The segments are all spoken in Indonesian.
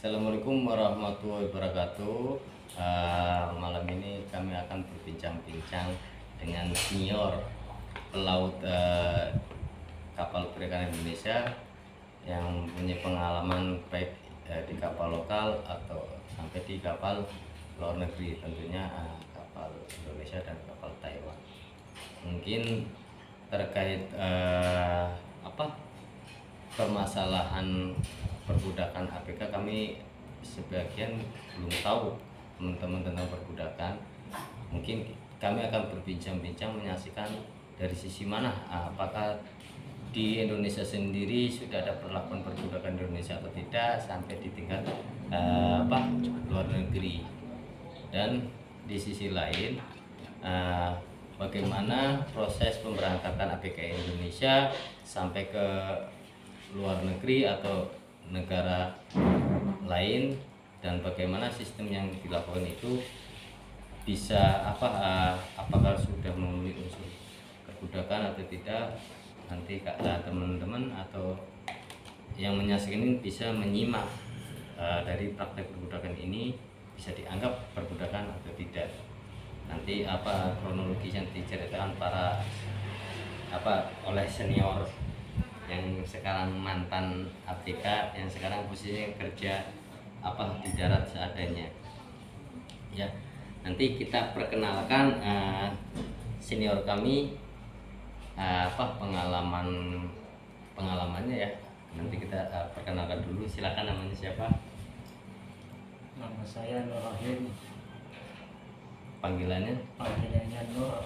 Assalamualaikum warahmatullahi wabarakatuh. Malam ini kami akan berbincang-bincang dengan senior pelaut kapal perikanan Indonesia yang punya pengalaman baik di kapal lokal atau sampai di kapal luar negeri, tentunya kapal Indonesia dan kapal Taiwan. Mungkin terkait permasalahan perbudakan ABK, kami sebagian belum tahu teman-teman tentang perbudakan. Mungkin kami akan berbincang-bincang menyaksikan dari sisi mana, apakah di Indonesia sendiri sudah ada perlakuan perbudakan di Indonesia atau tidak sampai di tingkat luar negeri, dan di sisi lain bagaimana proses pemberangkatan ABK Indonesia sampai ke luar negeri atau negara lain, dan bagaimana sistem yang dilakukan itu bisa apakah sudah memenuhi unsur perbudakan atau tidak. Nanti teman-teman atau yang menyaksikan ini bisa menyimak dari praktek perbudakan ini bisa dianggap perbudakan atau tidak. Nanti kronologis yang diceritakan oleh senior yang sekarang mantan ABK, yang sekarang posisinya kerja di darat seadanya. Ya, nanti kita perkenalkan senior kami, pengalamannya ya. Nanti kita perkenalkan dulu. Silakan, namanya siapa? Nama saya Nur Rahim. Panggilannya Nur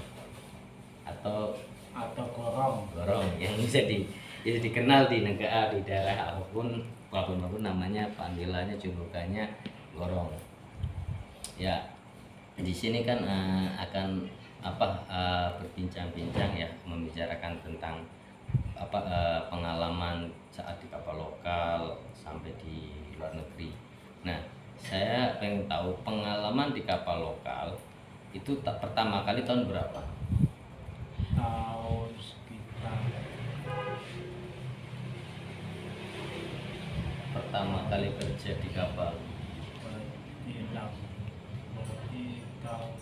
atau Gorong. yang bisa dikenal di negara, di daerah apapun namanya, panggilannya, julukannya Gorong. Ya, di sini kan akan berbincang-bincang ya, membicarakan tentang pengalaman saat di kapal lokal sampai di luar negeri. Nah, saya pengen tahu pengalaman di kapal lokal itu pertama kali tahun berapa? Tahun sekitar Pertama kali kerja di kapal hilang berarti tahun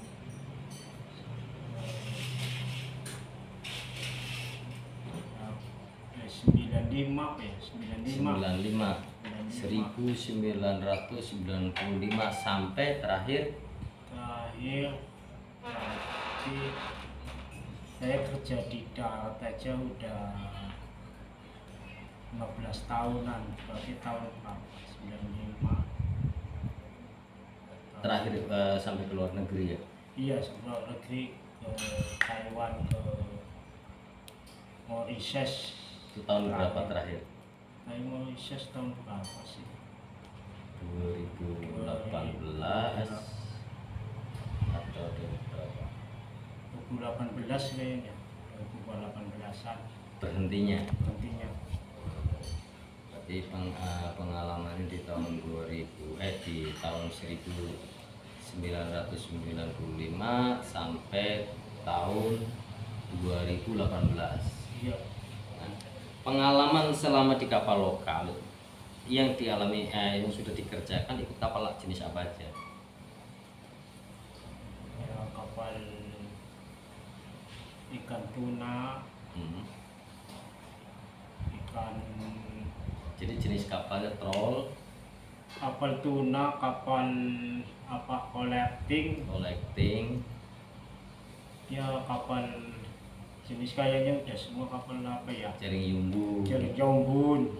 95 ya, 1995 sampai terakhir berarti saya kerja di darat aja udah 15 tahunan, berarti tahun berapa? 95 terakhir sampai ke luar negeri ya? Iya, sampai luar negeri, ke Taiwan, ke Mauritius. Itu tahun berapa terakhir? Mauritius tahun berapa sih? 2018 atau berapa? 2018 kayaknya, 2018an Berhentinya. Berarti pengalaman di tahun 1995 sampai tahun 2018. Iya. Nah, pengalaman selama di kapal lokal yang dialami, yang sudah dikerjakan, ikut kapal jenis apa aja? Ya, kapal ikan tuna, ikan. Jadi jenis kapalnya troll, Kapal tuna, kapal collecting, ya kapal jenis kayaknya udah semua kapal jaring yumbun,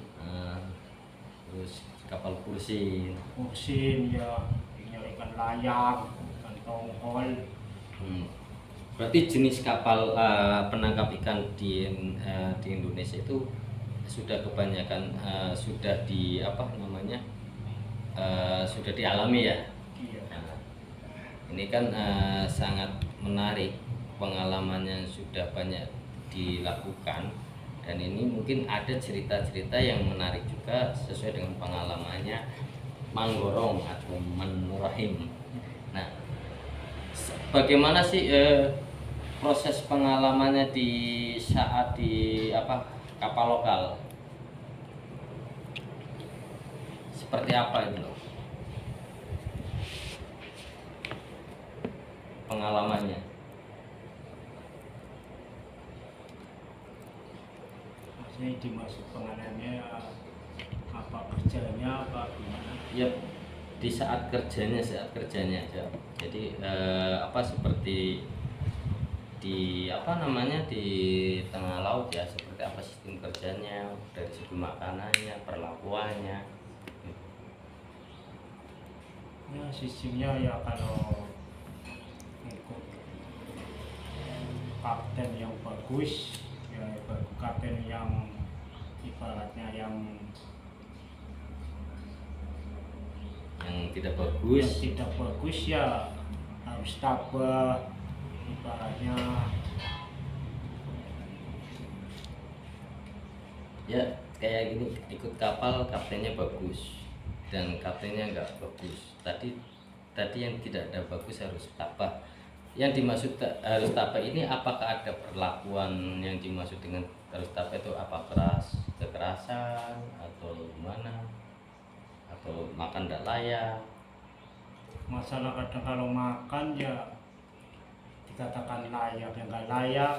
terus kapal kursin, ya, ikan layang, ikan tongkol. Berarti jenis kapal penangkap ikan di Indonesia itu sudah kebanyakan sudah sudah dialami ya. Iya. Nah, ini kan sangat menarik, pengalaman yang sudah banyak dilakukan, dan ini mungkin ada cerita-cerita yang menarik juga sesuai dengan pengalamannya Mang Gorong atau Nur Rahim. Nah, bagaimana sih proses pengalamannya di saat di kapal lokal? Seperti apa itu loh? pengalamannya? Maksudnya dimaksud pengalamannya apa, kerjanya apa gimana? Ya, di saat kerjanya aja. Jadi apa, seperti di apa namanya, di tengah laut ya, seperti apa sistem kerjanya dari segi makanannya, perlakuannya. Ya sistemnya ya kalau ikut kapten yang bagus ya, kapten yang ibaratnya yang tidak yang bagus tidak bagus ya harus tabah ibaratnya. ya, kayak gini, ikut kapal kaptennya bagus dan kaptennya nggak bagus. Tadi yang tidak ada bagus harus tabah. Yang dimaksud harus tabah ini, apakah ada perlakuan yang dimaksud dengan harus tabah itu? Apa kekerasan atau gimana, atau makan tidak layak? Masalah kadang kalau makan ya dikatakan layak ya nggak layak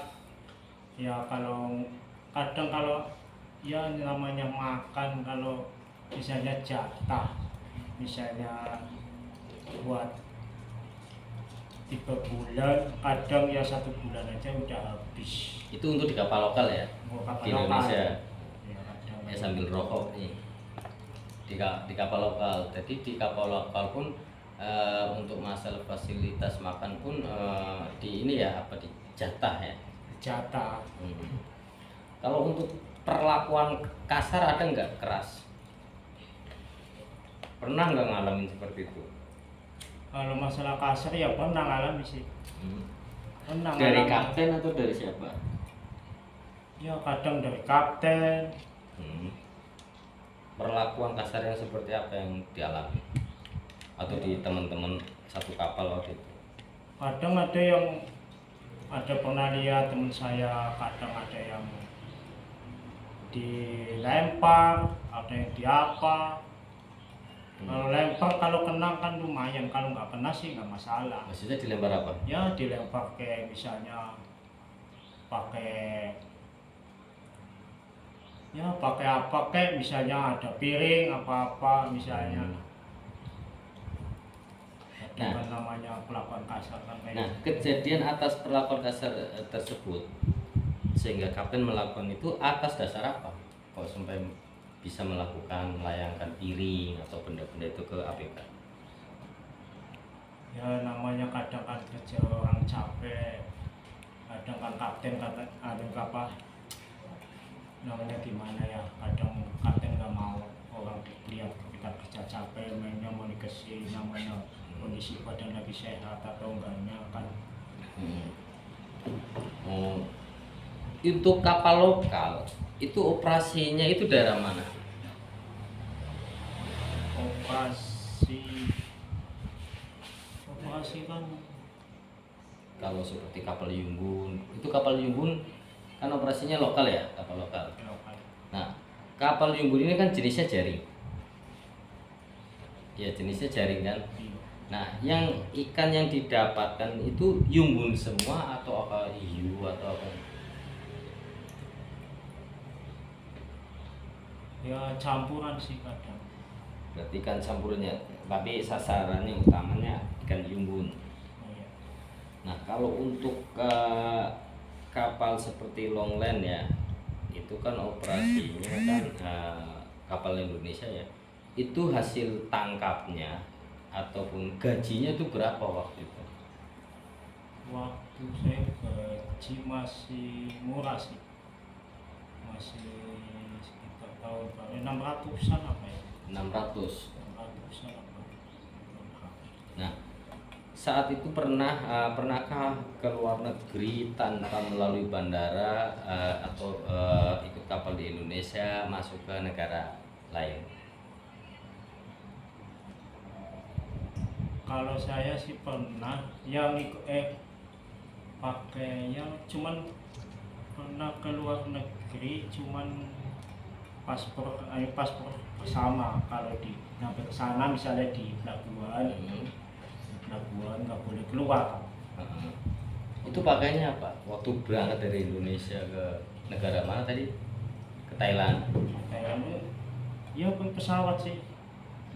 ya. Kalau kadang kalau ya namanya makan, kalau misalnya jatah misalnya buat 3 bulan, kadang ya 1 bulan aja udah habis. Itu untuk di kapal lokal ya, Mau kapal di lokal. Indonesia Ya, kadang ya, sambil rokok nih di kapal lokal. Jadi di kapal lokal pun untuk masalah fasilitas makan pun di ini ya, apa, di jatah ya. jatah. Kalau untuk perlakuan kasar ada nggak, keras? Pernah nggak ngalamin seperti itu? Kalau masalah kasar ya pernah ngalamin sih. Pernah Dari ngalamin. kapten atau dari siapa? Ya kadang dari kapten. Perlakuan kasar yang seperti apa yang dialami atau di teman-teman satu kapal waktu itu? Kadang ada pernah lihat teman saya, kadang ada yang dilempar, ada yang diapa. Kalau lempar, kalau kena kan lumayan, kalau nggak kena sih nggak masalah. Maksudnya dilempar apa? Ya dilempar kayak misalnya pakai apa, kayak misalnya ada piring apa misalnya. Nah, Bukan namanya perlakuan kasar kan kayak. Nah, kejadian atas perlakuan kasar tersebut sehingga kapten melakukan itu atas dasar apa? Kok sampai bisa melakukan, melayangkan piring atau benda-benda itu ke ABK? Ya namanya kadang kan kerja orang capek, kadang kan kapten kata ada apa namanya gimana ya, kadang kapten nggak mau orang lihat kita kerja capek, mainnya mau dikasih namanya kondisi badan lagi sehat atau enggaknya kan. Itu kapal lokal itu operasinya itu daerah mana? Operasi kan Kalau seperti kapal Yumbun, itu kapal Yumbun kan operasinya lokal ya, kapal lokal. lokal. Nah, kapal Yumbun ini kan jenisnya jaring. Ya, jenisnya jaring kan. Nah, yang ikan yang didapatkan itu Yumbun semua atau apa, hiu atau apa? Ya campuran sih kadang. Berarti ikan campurannya, tapi sasarannya utamanya ikan Yumbun. Oh, ya. Nah, kalau untuk kapal seperti Longland ya, itu kan operasinya kan kapal Indonesia ya, itu hasil tangkapnya ataupun gajinya itu berapa waktu itu? Waktu saya gaji masih murah sih, masih sekitar tahun baru 600-an apa ya, 600. 600-an apa. Nah, saat itu pernahkah ke luar negeri tanpa melalui bandara atau ikut kapal di Indonesia masuk ke negara lain? Kalau saya sih pernah yang pakainya cuman pernah ke luar negeri, cuman paspor sama. Kalau di nyampe ke sana misalnya di pelabuhan nggak boleh keluar. Heeh. Itu pakainya apa? Waktu berangkat dari Indonesia ke negara mana tadi? Ke Thailand. Kayaknya ya pesawat sih.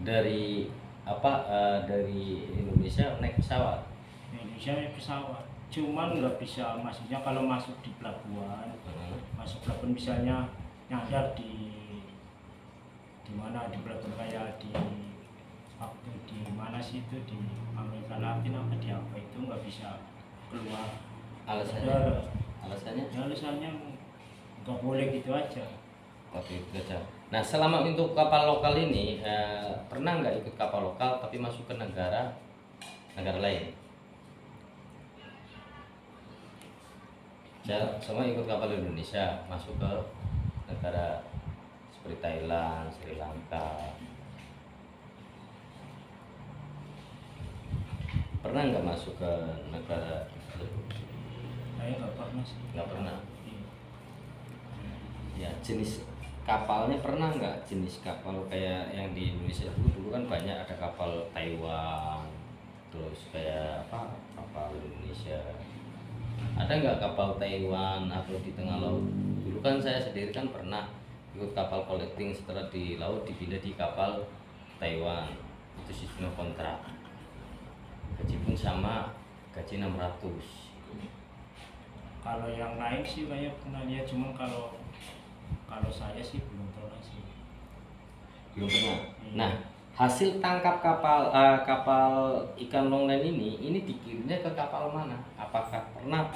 Dari apa? Dari Indonesia naik pesawat. Indonesia naik pesawat. Cuman nggak bisa, maksudnya kalau masuk di pelabuhan, Heeh. masuk pelabuhan misalnya nyadar di mana, di pelabuhan kayak di waktu di mana sih itu, di Amerika Latin apa di apa itu nggak bisa keluar. Alasannya? Ada Alasannya? ya, alasannya nggak boleh gitu aja. Tapi itu aja. Nah, selama untuk kapal lokal ini pernah nggak ikut kapal lokal tapi masuk ke negara lain? Saya semua ikut kapal Indonesia masuk ke negara seperti Thailand, Sri Lanka. Pernah nggak masuk ke negara tersebut? Saya nggak pernah sih. Nggak pernah. Iya. Ya, jenis kapalnya pernah nggak jenis kapal kayak yang di Indonesia dulu kan banyak, ada kapal Taiwan, terus kayak apa kapal Indonesia. Ada nggak kapal Taiwan atau di tengah laut? Dulu kan saya sendiri kan pernah ikut kapal collecting, setelah di laut dipindah di kapal Taiwan. Itu sistem kontrak. Gaji pun sama, gaji 600. Kalau yang lain sih kayak pernah lihat, cuman kalau saya sih belum pernah sih. Belum pernah. Iya. Nah, hasil tangkap kapal ikan longlen ini dikirimnya ke kapal mana? Apakah pernah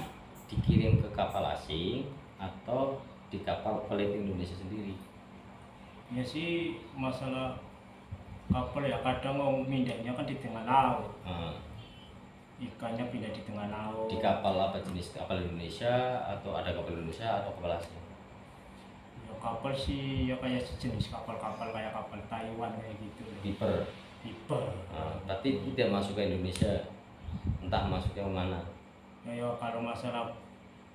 dikirim ke kapal asing atau di kapal collecting Indonesia sendiri? Ya sih, masalah kapal ya kadang mau mindahnya kan di tengah laut, Nah, ikannya pindah di tengah laut. di kapal apa jenis kapal Indonesia atau ada kapal Indonesia atau kapal asing? Ya kapal sih ya kayak sejenis kapal-kapal kayak kapal Taiwan kayak gitu. Piper. Tipe. Tapi tidak masuk ke Indonesia, entah masuknya kemana. Ya kalau masalah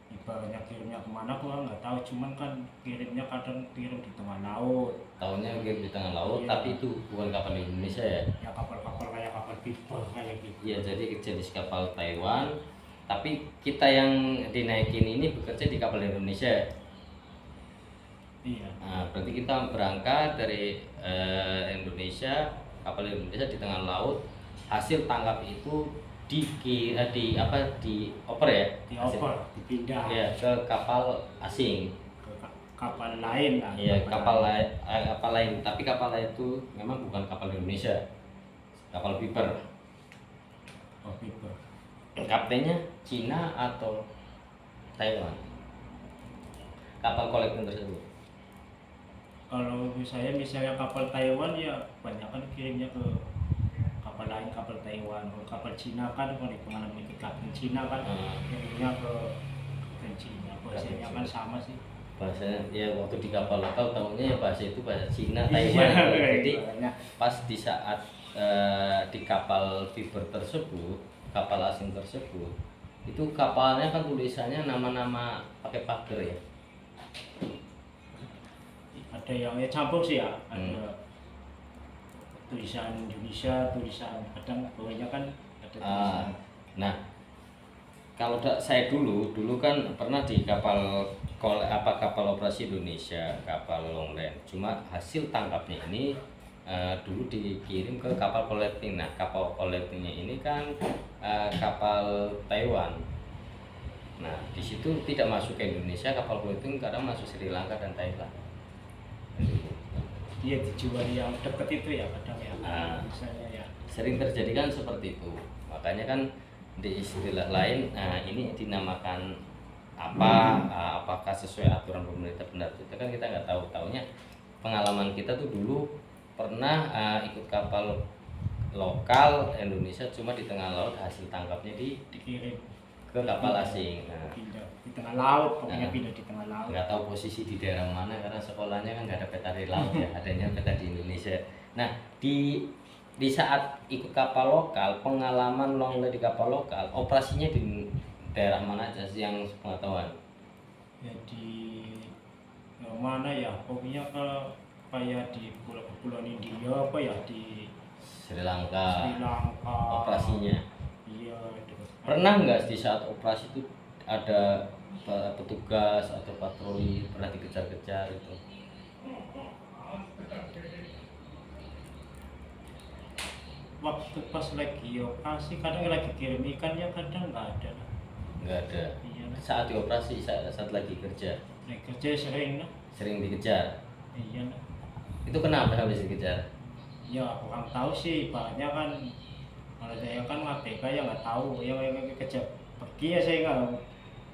ibaratnya kirimnya kemana gua nggak tahu, cuman kan kirimnya kadang kirim di tengah laut. Tahunya kirim di tengah laut, Iya. tapi itu bukan kapal Indonesia ya. Ya kapal-kapal kayak kapal pipa kayak gitu. Iya, jadi jenis kapal Taiwan, tapi kita yang dinaikin ini bekerja di kapal Indonesia. Iya. Nah, berarti kita berangkat dari Indonesia, kapal Indonesia di tengah laut, hasil tangkap itu dioper ya, Dioper, dipindah ya ke kapal asing. ke kapal lain lah. Iya, kapal lain, tapi kapal lain itu memang bukan kapal Indonesia, kapal Piper. Oh, pipa. Kaptennya Cina atau Taiwan? Kapal kolektor tersebut. Kalau misalnya kapal Taiwan ya banyak kan kirimnya ke kapal lain, kapal Taiwan. Kalau kapal Cina kan kalau di pengalaman ikut kapten Cina kan kirimnya ke kapten Cina. Bahasanya kan sama sih. Bahasanya ya waktu di kapal lokal tahunya ya bahasa itu bahasa Cina, Iya, Taiwan. kayak Jadi banyak. pas di saat di kapal Fiber tersebut, kapal asing tersebut, itu kapalnya kan tulisannya nama-nama pakai pagar ya. Ada yang ya campur sih ya. Ada tulisan Indonesia, tulisan kadang bawahnya kan ada tulisan. Nah, kalau saya dulu kan pernah di kapal kapal operasi Indonesia, kapal longland. Cuma hasil tangkapnya ini dulu dikirim ke kapal collecting. Nah, kapal collectingnya ini kan kapal Taiwan. Nah, di situ tidak masuk ke Indonesia, kapal collecting kadang masuk Sri Lanka dan Thailand. Dia dijual yang dekat itu ya kadang ya. Misalnya ya. Sering terjadi kan seperti itu. Makanya kan di istilah lain ini dinamakan apakah sesuai aturan pemerintah benar itu kan kita nggak tahu. Taunya pengalaman kita tuh dulu pernah ikut kapal lokal Indonesia, cuma di tengah laut hasil tangkapnya Dikirim ke kapal asing. pindah di tengah laut, pokoknya pindah di tengah laut. Nggak tahu posisi di daerah mana karena sekolahnya kan nggak ada peta di laut ya, adanya peta di Indonesia. Nah, di saat ikut kapal lokal, pengalaman longlet di kapal lokal, operasinya di daerah mana aja sih yang pengetahuan? Ya di mana ya, pokoknya kayak di kepulauan India apa ya, di Sri Lanka. Sri Lanka. Operasinya. Iya, Pernah nggak di saat operasi itu ada petugas atau patroli pernah dikejar-kejar itu? Waktu pas lagi operasi kadang lagi kirim ikan ya kadang nggak ada. Nggak ada. Iya, Saat dioperasi, saat lagi kerja, lagi kerja sering lah. sering dikejar. Iya lah. Itu kenapa habis dikejar? Ya kurang tahu sih, ibaratnya kan kalau saya kan ABK ya nggak tahu yang kerja pergi ya saya nggak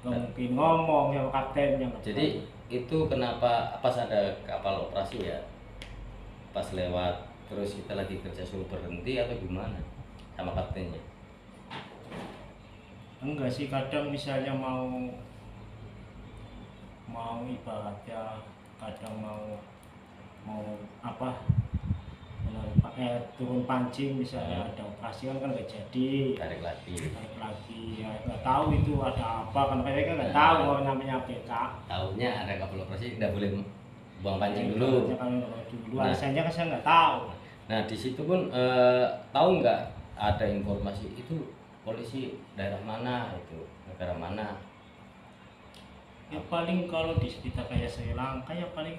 mungkin ngomong sama kaptennya. Nggak Jadi tahu. itu kenapa pas ada kapal operasi ya, pas lewat terus kita lagi kerja suruh berhenti atau gimana sama kaptennya? Enggak sih, kadang misalnya mau ibaratnya kadang mau apa turun pancing misalnya ada operasi kan nggak jadi Tarik lagi. balik lagi ya nggak tahu itu ada apa kan saya kan nggak tahu kalau namanya ABK. Taunya ada kapal operasi nggak boleh buang pancing Ya, dulu. ibaratnya kan dulu Nah. alasannya kan saya nggak tahu. Nah di situ pun tahu nggak ada informasi itu polisi daerah mana itu negara mana? Ya paling kalau di sekitar kayak Sri Lanka ya paling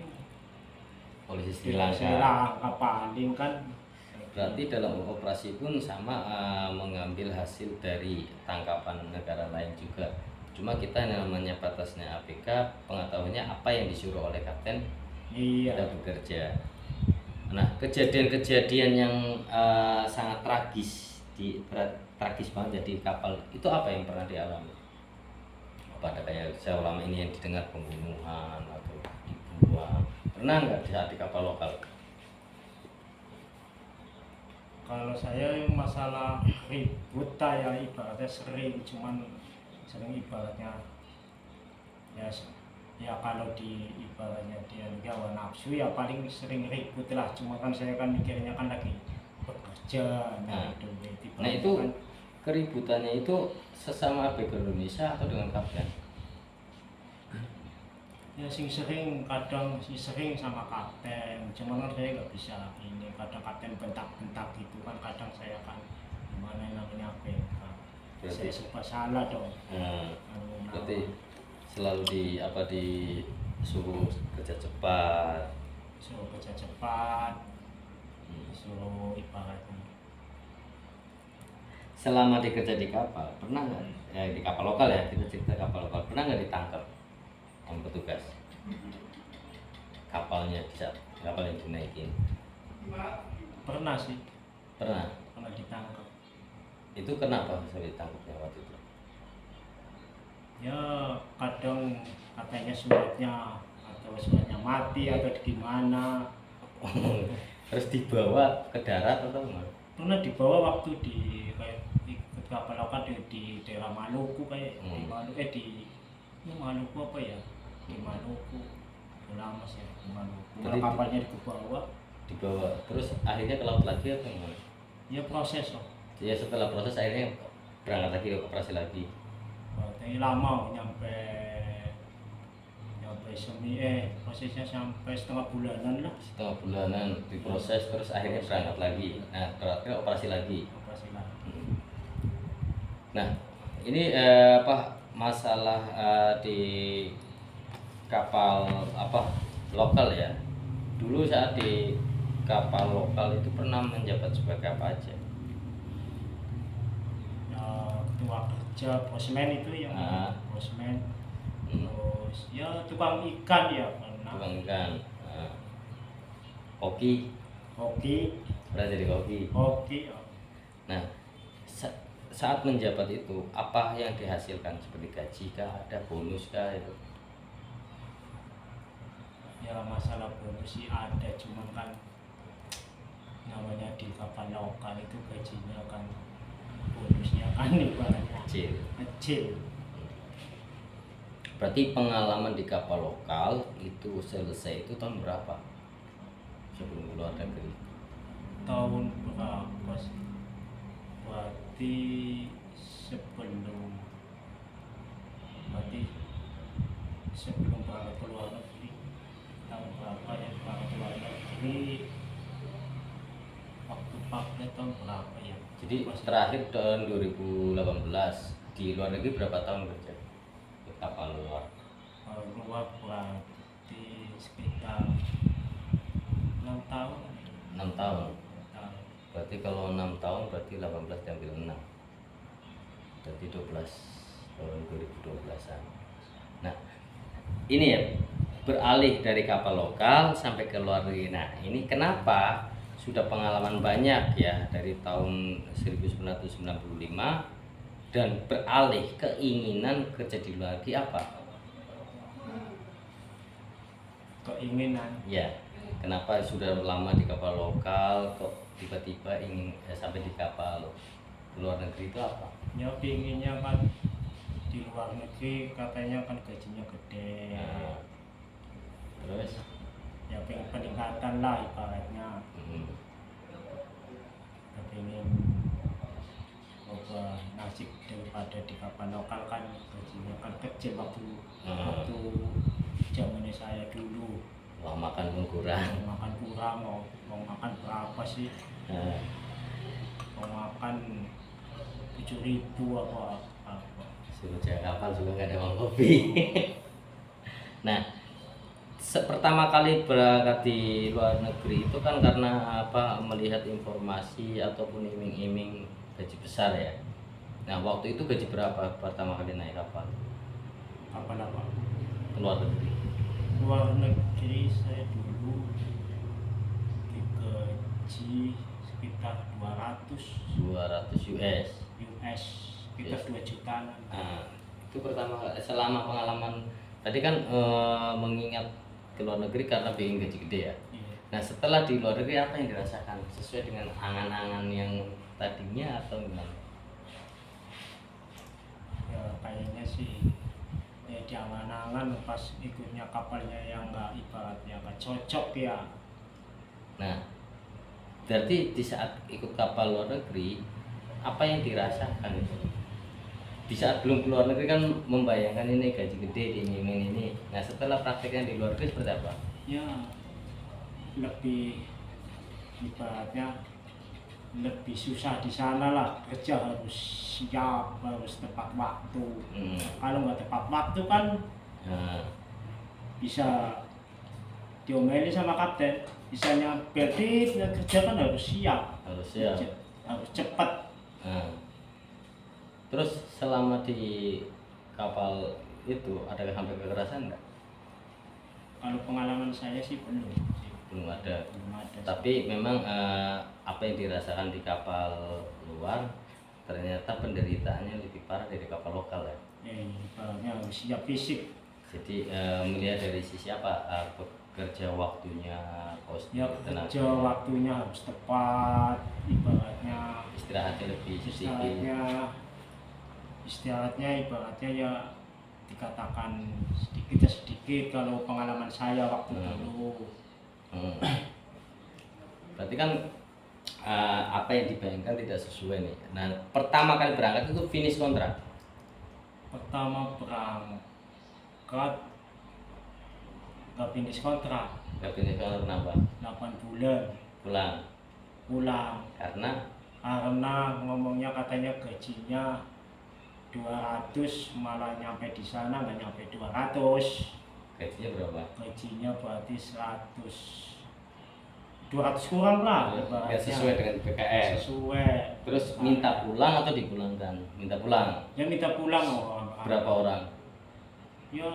Polisi Sri Sri Lanka. Lanka paling kan. Berarti dalam operasi pun sama mengambil hasil dari tangkapan negara lain juga. Cuma kita yang namanya batasnya ABK, pengetahuannya apa yang disuruh oleh kapten Iya. kita bekerja. Nah kejadian-kejadian yang sangat tragis banget jadi kapal itu apa yang pernah dialami? Pada kayak selama ini yang didengar pembunuhan atau dibuang, pernah nggak di saat di kapal lokal? Kalau saya yang masalah ribut ya ibaratnya sering, cuman sering ibaratnya ya ya kalau di ibaratnya dia hawa nafsu ya paling sering ribut lah, cuma kan saya kan mikirnya kan lagi bekerja Nah, itu Nah itu keributannya itu sesama ABK Indonesia atau dengan kapten? ya sering kadang sering sama kapten, cuman kan saya nggak bisa ini kadang kapten bentak-bentak gitu kan, kadang saya kan gimana namanya ABK saya serba salah dong. Berarti selalu disuruh kerja cepat. Suruh kerja cepat, suruh ibaratnya Selama dikerja di kapal, pernah nggak di kapal lokal ya, kita cerita kapal lokal, pernah nggak ditangkap sama petugas kapalnya kapal yang dinaikin? pernah sih, Pernah. pernah ditangkap. Itu kenapa sampai ditangkapnya waktu itu? Ya kadang katanya suratnya mati atau gimana. Harus dibawa ke darat atau gimana? Pernah dibawa waktu di kayak ikut kapal lokal di daerah Maluku kayak di Maluku apa ya, di Maluku udah lama sih di Maluku. Berarti Kapalnya dibawa terus akhirnya ke laut lagi atau gimana? ya proses loh. Ya setelah proses akhirnya berangkat lagi ke operasi lagi. Ini lama nyampe prosesnya sampai setengah bulanan lah. Setengah bulanan diproses terus akhirnya berangkat lagi. Nah terakhir operasi lagi. Operasi lagi. Nah ini masalah di kapal lokal ya. Dulu saat di kapal lokal itu pernah menjabat sebagai apa aja? Ya, ketua kerja bosman itu yang bosman. Terus ya tukang ikan ya pernah. Tukang ikan. Koki. Pernah jadi koki. Ya. Nah saat menjabat itu apa yang dihasilkan seperti gaji kah, ada bonus kah itu? Ya masalah bonus sih ada, cuma kan namanya di kapal lokal itu gajinya kan bonusnya kan ibaratnya kecil. Berarti pengalaman di kapal lokal itu selesai itu tahun berapa sebelum keluar negeri? Tahun berapa sih? Berarti sebelum berangkat ke luar negeri, tahun berapa ya berangkat ke luar negeri, waktu pakai tahun berapa ya? Jadi terakhir tahun 2018 di luar negeri berapa tahun kerja di kapal luar? Kalau luar berarti sekitar 6 tahun. 6 tahun. 6 tahun. Berarti kalau 6 tahun berarti 18 diambil 6. Berarti 12 tahun 2012-an. Nah, ini ya, beralih dari kapal lokal sampai ke luar negeri. Nah, ini kenapa sudah pengalaman banyak ya dari tahun 1995 dan beralih keinginan kerja di luar negeri apa? Keinginan Ya, kenapa sudah lama di kapal lokal kok tiba-tiba ingin sampai di kapal luar negeri itu apa? ya pinginnya kan di luar negeri katanya kan gajinya gede. Nah, terus Ya pengen peningkatan lah ibaratnya. hmm, Pengen ubah nasib daripada di kapal lokal kan gajinya kan kecil waktu zamannya saya dulu. uang makan pun kurang. Mau makan kurang, mau makan berapa sih? Nah, Mau makan 7.000 apa. suruh jaga kapal juga nggak ada uang kopi. Nah, pertama kali berangkat di luar negeri itu kan karena apa, melihat informasi ataupun iming-iming gaji besar ya. Nah, waktu itu gaji berapa pertama kali naik kapal Kapal apa? ke luar negeri? Luar negeri saya dulu digaji sekitar 200 US. US, sekitar 2 jutaan. Nah, itu pertama selama pengalaman tadi kan mengingat ke luar negeri karena pengen gaji gede ya. Iya. Nah, setelah di luar negeri apa yang dirasakan? Sesuai dengan angan-angan yang tadinya atau gimana? Ya kayaknya sih ya di angan-angan pas ikutnya kapalnya yang nggak ibaratnya nggak cocok ya. Nah, berarti di saat ikut kapal luar negeri, apa yang dirasakan itu? Di saat belum keluar negeri kan membayangkan ini gaji gede di ini. Nah, setelah prakteknya di luar negeri seperti apa? Ya lebih ibaratnya lebih susah di sana lah, kerja harus siap, harus tepat waktu. Kalau nggak tepat waktu kan Nah, bisa diomelin sama kapten. Misalnya berarti kerja kan harus siap, harus ya. harus cepat. Nah, terus selama di kapal itu ada sampai kekerasan nggak? Kalau pengalaman saya sih belum sih. Belum ada. Belum ada. Tapi memang apa yang dirasakan di kapal luar ternyata penderitaannya lebih parah dari kapal lokal ya. Ibaratnya harus siap fisik. Jadi melihat dari sisi apa, bekerja waktunya, Ya kerja waktunya harus tepat, ibaratnya istirahatnya lebih sedikit. istirahatnya ibaratnya ya dikatakan sedikit ya sedikit kalau pengalaman saya waktu dulu. Berarti kan apa yang dibayangkan tidak sesuai nih. Nah, pertama kali berangkat itu finish kontrak. Pertama berangkat nggak finish kontrak. Gak finish kontrak kenapa? 8 bulan Pulang. karena Karena ngomongnya katanya gajinya 200, malah nyampe di sana nggak nyampe 200. gajinya berapa? Gajinya berarti 200 kurang lah Nggak ibaratnya. sesuai dengan PKS. Sesuai. Terus minta pulang atau dipulangkan? Minta pulang. Ya minta pulang orang. Berapa orang? Ya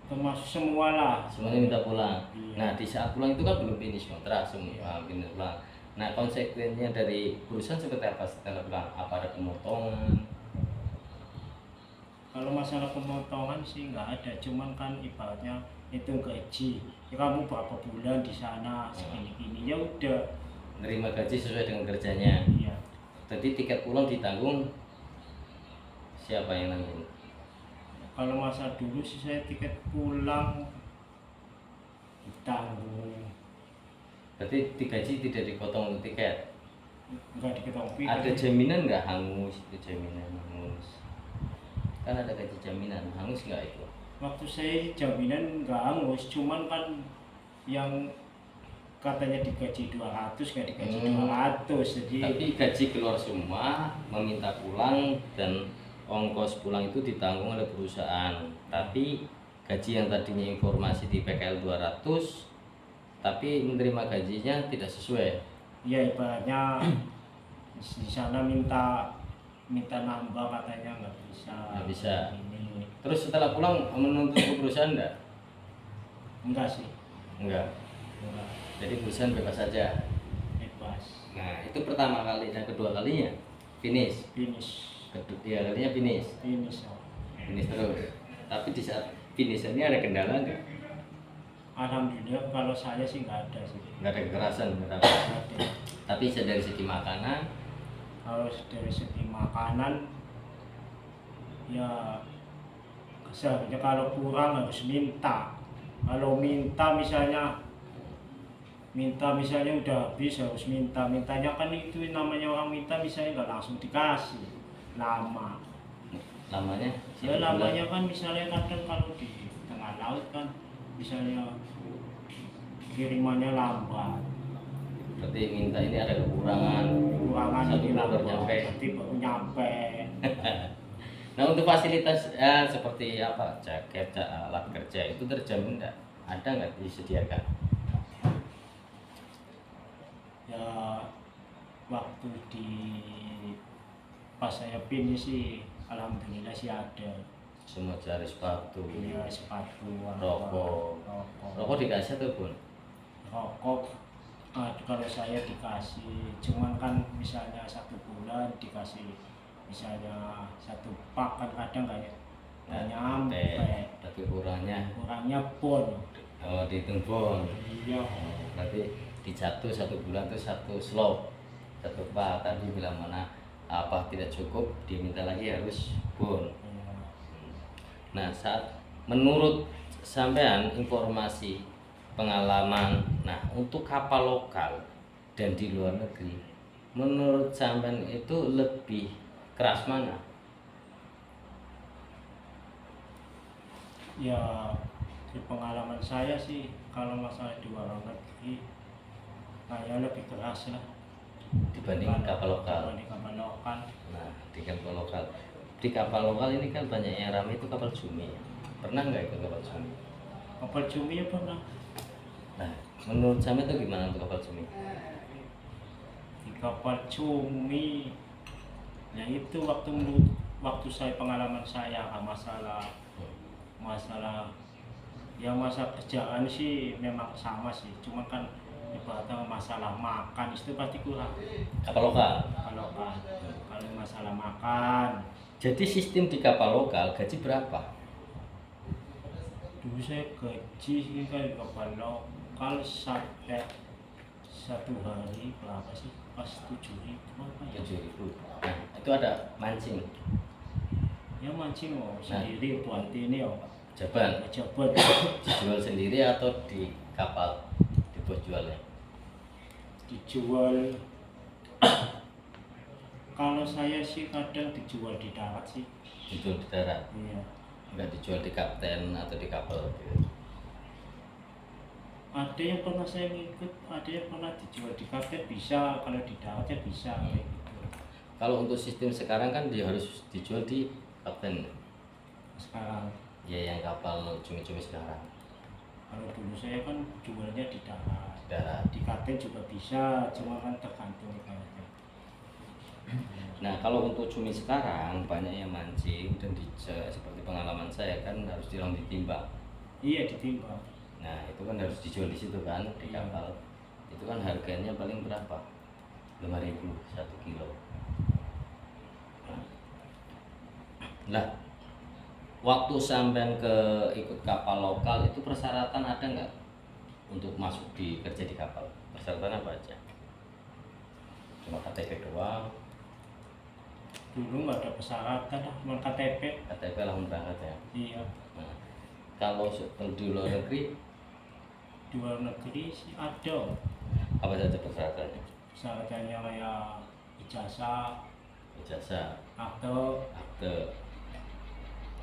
termasuk semua lah. Semuanya minta pulang. Iya. Nah, di saat pulang itu kan belum finish kontrak, semua finish pulang. Nah, konsekuensinya dari perusahaan seperti apa setelah pulang? Apa ada pemotongan? Kalau masalah pemotongan sih nggak ada, cuman kan ibaratnya itu gaji. Ya, kamu berapa bulan di sana segini-gini ya udah. Nerima gaji sesuai dengan kerjanya. Iya. Jadi tiket pulang ditanggung, siapa yang nanggung? Kalau masa dulu sih saya tiket pulang ditanggung. Berarti digaji tidak dipotong untuk tiket. Enggak diketahui. Ada jaminan nggak hangus? Itu jaminan hangus. Kan ada gaji jaminan, hangus nggak itu? Waktu saya jaminan nggak hangus, cuman kan yang katanya digaji 200 nggak digaji Hmm. 200, jadi Tapi gaji keluar semua, meminta pulang dan ongkos pulang itu ditanggung oleh perusahaan. Tapi gaji yang tadinya informasi di PKL 200, tapi menerima gajinya tidak sesuai. ya ibaratnya di sana minta minta nambah katanya nggak bisa. Nggak bisa. Ini Terus setelah pulang menuntut ke perusahaan enggak sih, enggak. enggak, Jadi perusahaan bebas saja. bebas. Nah, itu pertama kali dan kedua kalinya finish. Ketiga kalinya finish. Finish. Finish terus. Tapi di saat finish ini ada kendala enggak? Alhamdulillah kalau saya sih nggak ada sih. Enggak ada kekerasan, enggak ada. Nggak ada. Tapi dari segi makanan, Kalau dari segi makanan ya seharusnya kalau kurang harus minta. Kalau minta misalnya udah habis harus mintanya kan itu namanya orang minta misalnya nggak langsung dikasih, lama. lamanya Ya namanya kan misalnya kadang kalau di tengah laut kan misalnya kirimannya lambat, berarti minta ini ada kekurangan. kekurangan Satu ini bulan lambat, baru nyampe. nanti baru nyampe. Nah, untuk fasilitas seperti apa, jaket, alat kerja itu terjamin enggak? Ada nggak disediakan? Ya waktu di pas saya finish sih alhamdulillah sih ada. Semua cari sepatu, Ya sepatu, rokok. rokok, Rokok dikasih atau pun? rokok. Kalau saya dikasih, cuman kan misalnya 1 bulan dikasih misalnya 1 pak kan kadang nggak nyampe, Tapi kurangnya pun. dihitung bon. Iya. Berarti di 1 bulan itu 1 slot, 1 pak. Tadi bilang mana apa tidak cukup, diminta lagi harus bon. Iya. Nah, saat menurut sampean informasi pengalaman, nah untuk kapal lokal dan di luar negeri, menurut sampean itu lebih keras mana? Ya di pengalaman saya sih kalau masalah di luar negeri kayak lebih keras lah Dibanding kapal lokal. dibanding kapal lokal. Nah, di kapal lokal ini kan banyak yang ramai itu kapal cumi. Pernah nggak ikut kapal cumi? Kapal cumi ya pernah. Nah, menurut sampean itu gimana untuk kapal cumi? Di kapal cumi ya itu waktu saya pengalaman saya masalah ya masa kerjaan sih memang sama sih, cuma kan ibaratnya masalah makan itu pasti kurang Kapal lokal. kalau masalah makan. Jadi sistem di kapal lokal gaji berapa? Dulu saya gaji sih kan di kapal lokal sampai 1 hari berapa sih, pas 7.000 apa ya. 7.000. Nah, itu ada mancing, Ya mancing sendiri buat ini jaban, jabat. dijual sendiri atau di kapal dibuat jualnya? Dijual. Kalau saya sih kadang dijual di darat sih. Dijual di darat, Iya. nggak dijual di kapten atau di kapal gitu. Ada yang pernah saya ngikut, ada yang pernah dijual di kapten bisa, kalau di daratnya bisa kayak gitu. Kalau untuk sistem sekarang kan dia harus dijual di kapten. Sekarang Ya, yang kapal cumi-cumi sekarang kalau dulu saya kan jualnya di darat. darat. Di kapten juga bisa, cuma kan tergantung ibaratnya. Nah, kalau untuk cumi sekarang banyak yang mancing dan seperti pengalaman saya kan harus ditimbang. Iya ditimbang. Nah, itu kan harus dijual di situ kan di Iya. kapal. Itu kan harganya paling berapa? 5.000 1 kilo. Nah, waktu sampean ke ikut kapal lokal itu persyaratan ada nggak untuk masuk di kerja di kapal? Persyaratan apa aja? Cuma KTP doang, Dulu nggak ada persyaratan, cuma KTP. KTP langsung berangkat ya. Iya. Nah, kalau di luar negeri Di luar negeri sih ada apa saja persyaratannya? persyaratannya kayak ijazah, Ijazah, akte.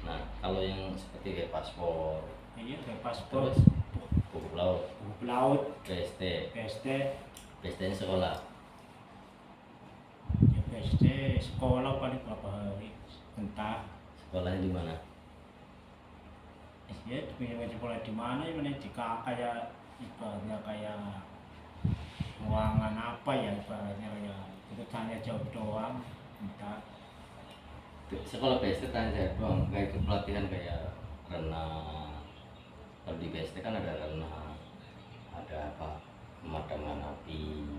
Nah, kalau yang seperti kayak paspor, Iya kayak paspor. terus buku pelaut, buku pelaut, PST, PST, PST-nya sekolah. ya PST sekolah paling berapa hari, entah. Sekolahnya di mana? Ya punya sekolah di mana ya, mana di kayak ibaratnya kayak ruangan apa ya, ibaratnya ya itu tanya jawab doang, entah. Sekolah PST tanya saya doang, nggak ikut pelatihan kayak renang. Kalau di PST kan ada renang, ada apa, pemadaman api.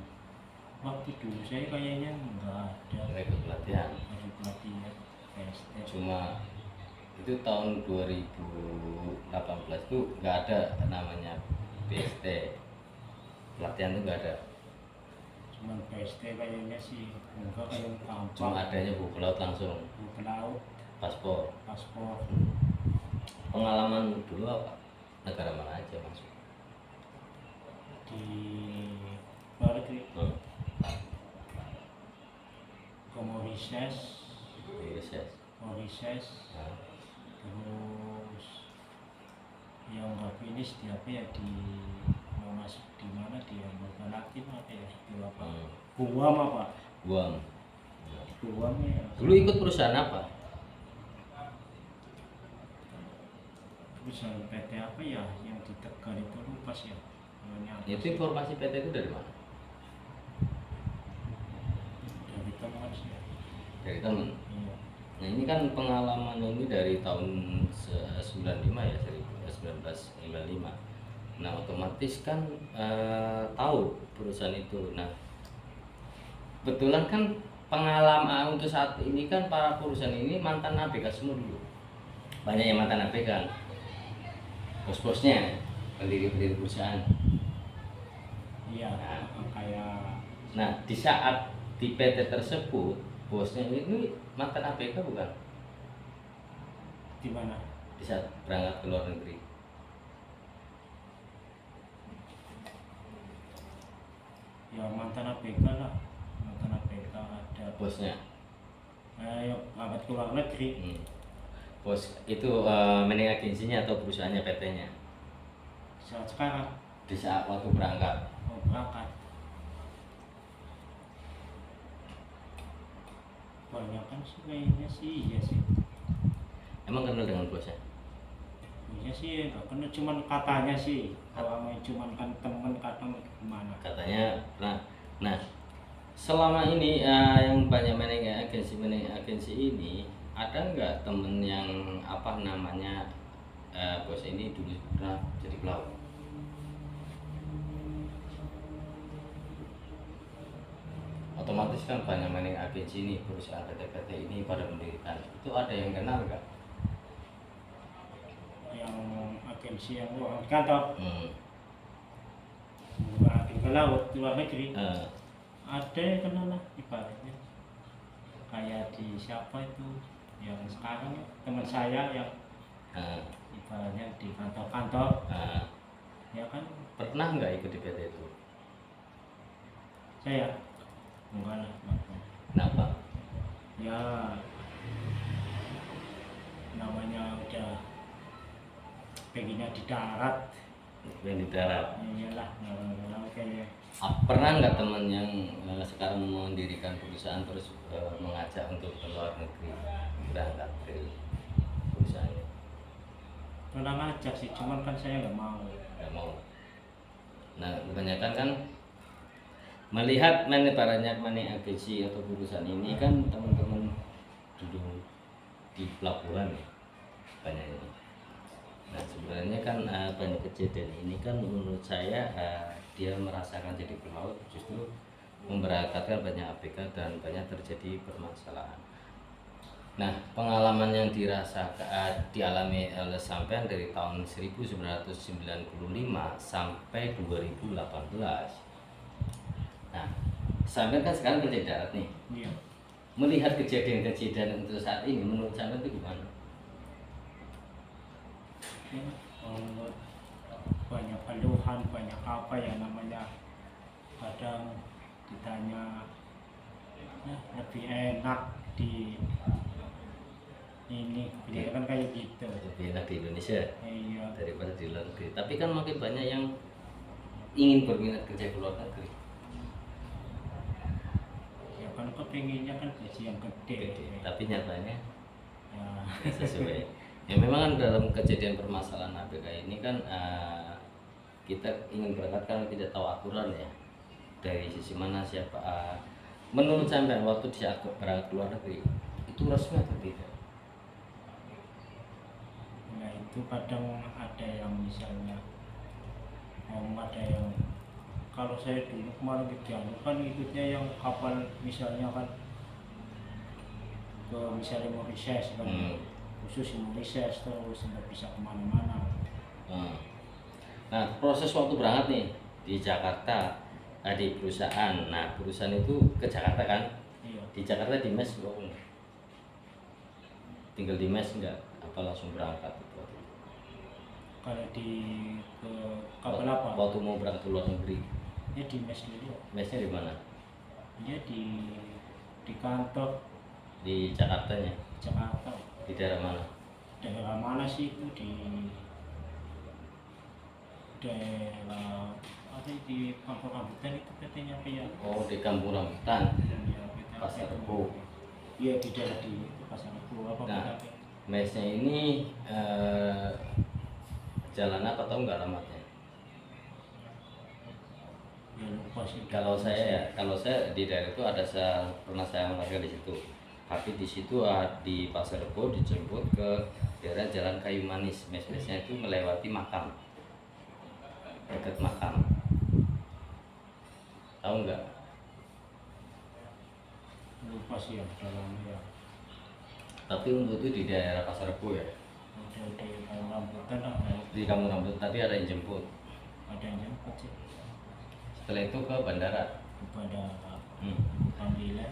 Waktu dulu saya kayaknya enggak Nggak ikut pelatihan. ada pelatihan PST. Cuma itu tahun 2018 tuh nggak ada namanya PST, pelatihan tuh nggak ada. Cuman PST kayaknya sih enggak, kayak Cuma gampang. adanya buku laut langsung, Buku pelaut, paspor. paspor. Pengalaman dulu apa? Negara mana aja masuk? Di luar negeri Hmm. ke Mauritius, Di Reses. Mauritius, Nah, terus yang nggak finish di apa ya, di mau masuk di mana, di Amerika Latin apa ya, di apa, Guam apa, Guam. Guam ya. Dulu ikut perusahaan apa? Perusahaan PT apa ya yang di Tegal itu, lupa sih ya namanya apa Itu sih. informasi PT itu dari mana? Dari teman sih ya. Dari temen. Iya. Nah ini kan pengalaman ini dari tahun 95 ya, 1995. Nah otomatis kan tahu perusahaan itu. Nah kebetulan kan pengalaman untuk saat ini kan para perusahaan ini mantan ABK semua dulu. Banyak yang mantan ABK kan. Bos-bosnya, pendiri-pendiri perusahaan. Iya, kayak Nah di saat di PT tersebut bosnya ini mantan ABK bukan? di mana? Di saat berangkat ke luar negeri. Ya mantan ABK lah, mantan ABK ada. Bosnya. Yang angkat ke luar negeri. Bos itu managing agensinya atau perusahaannya PT-nya Saat sekarang di saat waktu berangkat. mau berangkat, banyak kan sih kayaknya sih, iya sih. Emang kenal dengan bosnya? Iya sih, nggak kena, cuman katanya sih, kalau main cuman kan temen kadang gimana. Katanya nah selama ini yang banyak managing agensi ini ada nggak temen yang apa namanya bos ini dulu pernah jadi pelaut? Otomatis kan banyak managing agensi ini, perusahaan PT-PT ini pada mendirikan. Itu ada yang kenal nggak? Yang agensi yang luar kantor, Hmm. bukan ke laut, di luar negeri, Eh, ada yang kenal lah ibaratnya. Kayak di siapa itu, yang sekarang teman saya yang eh, ibaratnya di kantor-kantor, eh. ya kan. Pernah nggak ikut di PT itu? Saya enggak lah, enggak pernah. Kenapa? Ya namanya udah pengennya di darat, Yang di darat. ya iyalah, nggak kayaknya. Pernah nggak teman yang sekarang mendirikan perusahaan terus mengajak untuk ke luar negeri berangkat dari perusahaannya? Pernah ngajak sih, cuman kan saya nggak mau. Nggak mau. Nah kebanyakan kan melihat banyak agensi atau perusahaan ini kan teman-teman dulu di pelabuhan ya, banyak ini. Nah sebenarnya kan banyak kejadian ini kan menurut saya dia merasakan jadi pelaut justru memberangkatkan banyak ABK dan banyak terjadi permasalahan. Nah pengalaman yang dialami oleh sampean dari tahun 1995 sampai 2018. Nah sampean kan sekarang kerja di darat nih. Iya. Melihat kejadian-kejadian untuk saat ini menurut sampean itu gimana? Ya, banyak keluhan, banyak apa ya namanya, kadang ditanya ya, lebih enak di ini beliau kan kayak gitu. lebih enak di Indonesia Iya, daripada di luar negeri. Tapi kan makin banyak yang ingin berminat kerja ke luar negeri. ya kan kepinginnya kan gaji yang gede. Tapi nyatanya Ya, sesuai. Ya memang kan dalam kejadian permasalahan ABK ini kan kita ingin berangkat kan tidak tahu aturan ya dari sisi mana siapa. Menurut sampean waktu dia berangkat ke luar negeri itu resmi atau tidak? nah itu kadang ada yang misalnya ada yang kalau saya dulu kemarin di Jambi kan ikutnya yang kapal misalnya kan ke misalnya Mauritius kan, khusus Mauritius terus nggak bisa kemana-mana. Nah, proses waktu berangkat nih di Jakarta, di perusahaan. Nah, perusahaan itu ke Jakarta kan? Iya, Di Jakarta di mes kok tinggal di mes enggak? Apa langsung berangkat itu? kalau di ke kapal apa? Waktu mau berangkat ke luar negeri, Ya di mes dulu. mesnya di mana? Ya di kantor Di Jakartanya, Jakarta. di daerah mana? Daerah mana sih itu di daerah apa di Kampung Rambutan itu katanya apa ya? Oh, di Kampung Rambutan, Ya, Pasar Rebo. Iya di daerah di Pasar Rebo apa Nah, apa? mesnya ini jalan apa tahu nggak alamatnya? Ya lupa sih. Kalau saya di daerah itu pernah saya melanggar di situ. Tapi di situ di Pasar Rebo dijemput ke daerah Jalan Kayu Manis. Mes-mesnya itu melewati makam, dekat makam. Tahu nggak? Lupa sih ya dalam ya. Tapi untuk itu di daerah Pasar Rebo ya. Udah di Kampung Rambutan ada Di Kampung Rambutan tadi ada yang jemput. yang jemput sih Setelah itu ke bandara. kepada Hmm. panggilan.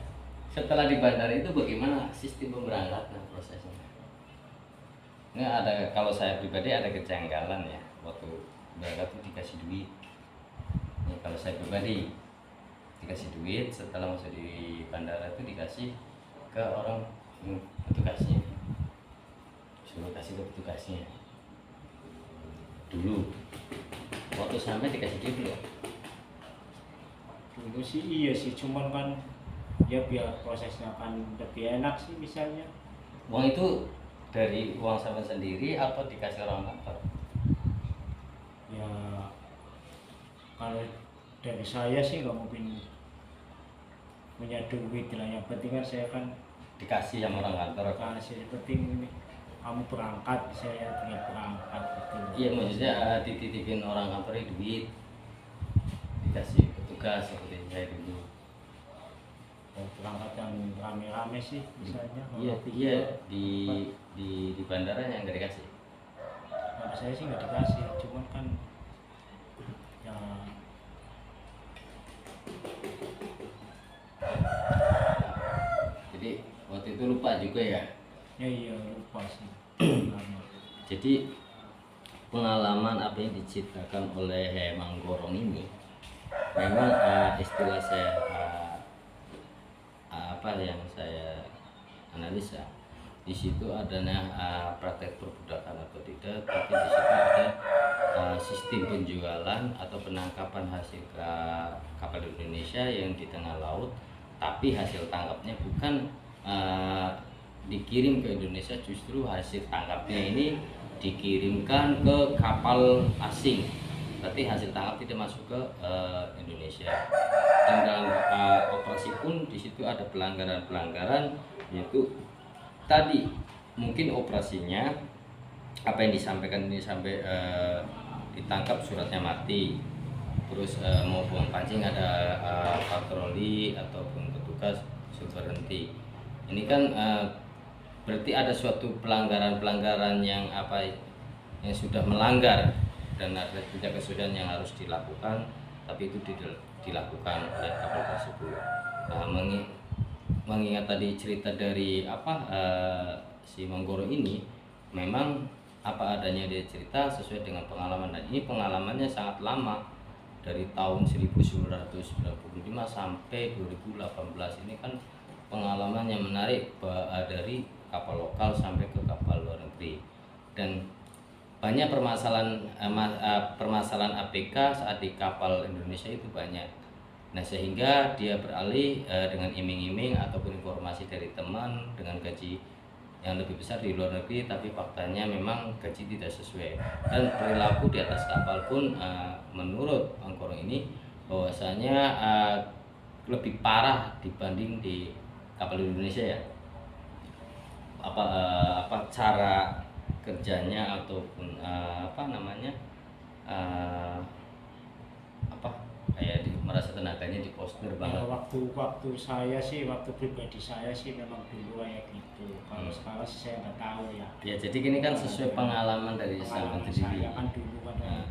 Setelah di bandara itu bagaimana sistem pemberangkatan prosesnya? Nggak ada, kalau saya pribadi ada kejanggalan ya waktu berangkat itu dikasih duit. Ini kalau saya pribadi dikasih duit, setelah masuk di bandara itu dikasih ke orang petugasnya, suruh kasih ke petugasnya dulu. Waktu sampai dikasih duit belum? Dulu sih iya sih, cuman kan ya biar prosesnya kan lebih enak sih misalnya. Uang itu dari uang sama sendiri atau dikasih orang kantor? Ya kalau dari saya sih nggak mungkin punya duit lah, yang penting kan saya kan Dikasih sama orang kantor? kasih, yang penting ini kamu berangkat, saya tinggal berangkat gitu. Iya, maksudnya dititipin orang kantor duit, dikasih petugas seperti saya dulu. Kalau berangkat yang rame-rame sih misalnya. Iya, kalau iya video, di bandara yang nggak dikasih. kalau saya sih nggak dikasih, cuman kan ya Jadi waktu itu lupa juga ya. ya iya lupa sih. Lama. Jadi pengalaman apa yang diceritakan oleh Manggorong ini memang istilah saya apa yang saya analisa di situ adanya praktek perbudakan atau tidak, tapi di situ ada sistem penjualan atau penangkapan hasil kapal Indonesia yang di tengah laut, tapi hasil tangkapnya bukan dikirim ke Indonesia, justru hasil tangkapnya ini dikirimkan ke kapal asing, berarti hasil tangkap tidak masuk ke Indonesia. Dan dalam operasi pun di situ ada pelanggaran-pelanggaran, yaitu tadi mungkin operasinya apa yang disampaikan ini sampai ditangkap suratnya mati, terus mau buang pancing ada patroli ataupun petugas suruh berhenti. Ini kan berarti ada suatu pelanggaran-pelanggaran yang yang sudah melanggar dan ada tindak kesudahan yang harus dilakukan, tapi itu dilakukan oleh kapal tersebut. Mengingat tadi cerita dari si Manggoro ini, memang apa adanya dia cerita sesuai dengan pengalaman, dan ini pengalamannya sangat lama, dari tahun 1995 sampai 2018. Ini kan pengalaman yang menarik dari kapal lokal sampai ke kapal luar negeri, dan banyak permasalahan APK saat di kapal Indonesia itu banyak. Nah, sehingga dia beralih dengan iming-iming ataupun informasi dari teman dengan gaji yang lebih besar di luar negeri, tapi faktanya memang gaji tidak sesuai, dan perilaku di atas kapal pun menurut Mangkorong ini bahwasanya lebih parah dibanding di kapal Indonesia ya. Apa cara kerjanya ataupun kayak merasa tenaganya diposter Ya, banget. waktu saya sih, waktu pribadi saya sih memang dulu kayak gitu. Kalau sekarang sih saya nggak tahu ya. Ya, jadi ini kan sesuai pengalaman dari saya Pengalaman sendiri. saya kan dulu kan. Nah,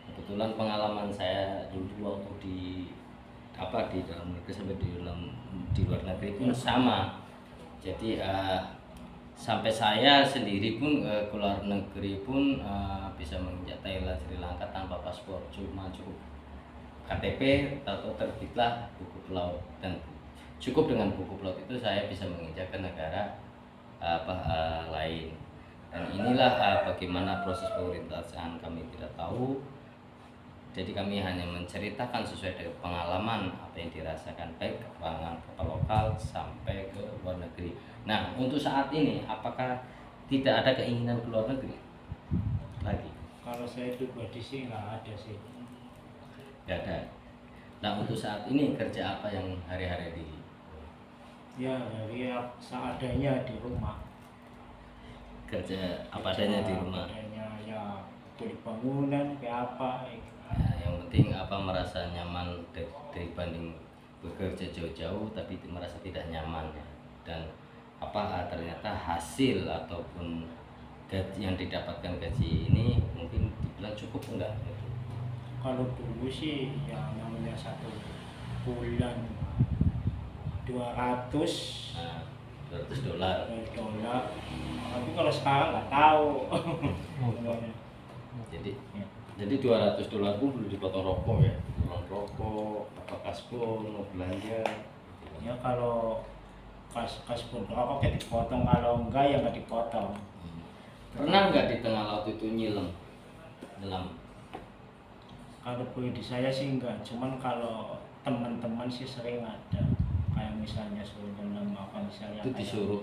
kebetulan pengalaman saya dulu waktu di dalam negeri sampai di luar negeri pun sama. Jadi sampai saya sendiri pun ke luar negeri pun bisa menginjak Thailand, Sri Lanka tanpa paspor, cukup KTP atau terbitlah buku pelaut, dan cukup dengan buku pelaut itu saya bisa menginjak ke negara lain. Dan inilah bagaimana proses pemerintahan kami tidak tahu. Jadi kami hanya menceritakan sesuai dengan pengalaman apa yang dirasakan baik kapal lokal sampai ke luar negeri. Nah, untuk saat ini apakah tidak ada keinginan ke luar negeri lagi? Kalau saya pribadi sih nggak ada sih. Tidak ada. Nah, untuk saat ini kerja apa yang hari-hari di? Ya, dari seadanya di rumah. Kerja apa adanya di rumah. Adanya ya kulit bangunan kayak apa. Ya, yang penting merasa nyaman dibanding bekerja jauh-jauh tapi merasa tidak nyaman ya. Dan ternyata hasil ataupun gaji yang didapatkan gaji ini mungkin dibilang cukup enggak? Kalau dulu sih ya namanya 1 bulan 200 Nah, $200. dolar. Tapi kalau sekarang nggak tahu. Jadi $200 pun belum dipotong rokok ya, uang rokok, kasbon, mau belanja. Ya kalau kasbon rokok kayak dipotong, kalau enggak ya nggak dipotong. Pernah nggak di tengah laut itu nyelam? Kalau di saya sih enggak, cuman kalau teman-teman sih sering ada. Kayak misalnya suruh nyelam apa misalnya. Itu disuruh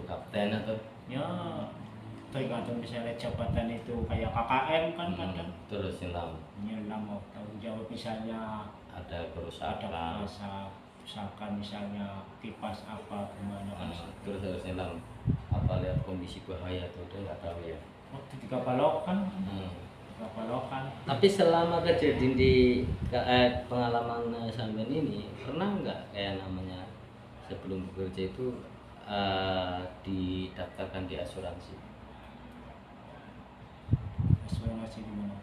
kapten atau? Ya tergantung misalnya jabatan itu kayak KKM kan kadang. Terus Nyelam mau tanggung jawab misalnya ada ada kerusakan. misalkan misalnya kipas apa gimana kan. Terus harus nyelam. Lihat kondisi bahaya atau udah nggak tahu ya. Waktu di kapal lokan. Tapi selama kejadian di pengalaman sampean ini pernah nggak kayak namanya sebelum bekerja itu didaftarkan di asuransi? Asuransi di mana?